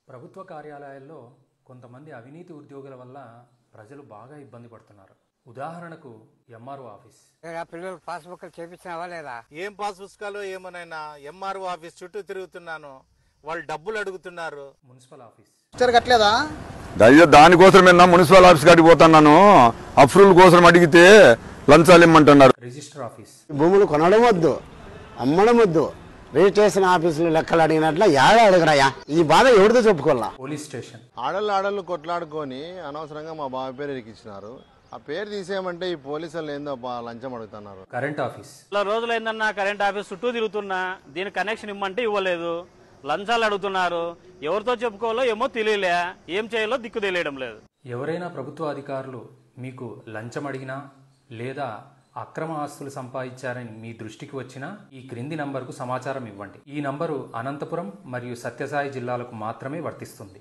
ప్రభుత్వ కార్యాలయాల్లో కొంతమంది అవినీతి ఉద్యోగుల వల్ల ప్రజలు బాగా ఇబ్బంది పడుతున్నారు. ఉదాహరణకు ఎంఆర్ఓ ఆఫీస్. పిల్లలకు పాస్ బుక్ చేపించినావా లేదా? ఏం పాస్ పుస్తకాలు ఏమోనైనా ఎంఆర్ఓ ఆఫీస్ చుట్టూ తిరుగుతున్నాను, వాళ్ళు డబ్బులు అడుగుతున్నారు. మున్సిపల్ ఆఫీస్ కట్టలేదా? అయ్యో దానికోసం మున్సిపల్ ఆఫీస్ కాడికి పోతున్నాను. అప్రూవల్ కోసం అడిగితే లంచాలు ఇమ్మంటున్నారు. Register office. భూములు కొనడం వద్దు, అమ్మడం వద్దు, రిజిస్ట్రేషన్ ఆఫీసులు లెక్కలు అడిగినట్ల యాడ అడగరాయా? ఈ బాధ ఎవరితో చెప్పుకోవాలా? Police station. ఆడళ్ళు కొట్లాడుకొని అనవసరంగా మా బావ పేరు ఇరికిచ్చినారు. ఆ పేరు తీసేయమంటే ఈ పోలీసులు ఏందో లంచం అడుగుతున్నారు. Current office. రోజులైందన్నా కరెంట్ ఆఫీస్ చుట్టూ తిరుగుతున్నా, దీని కనెక్షన్ ఇమ్మంటే ఇవ్వలేదు, లంచాలు అడుగుతున్నారు. ఎవరితో చెప్పుకోవాలో ఏమో తెలియలే, ఏం చేయాలో దిక్కు తెలియడం లేదు. ఎవరైనా ప్రభుత్వ అధికారులు మీకు లంచం అడిగినా లేదా అక్రమ ఆస్తులు సంపాదించారని మీ దృష్టికి వచ్చినా ఈ క్రింది నంబర్కు సమాచారం ఇవ్వండి. ఈ నంబరు అనంతపురం మరియు సత్యసాయి జిల్లాలకు మాత్రమే వర్తిస్తుంది.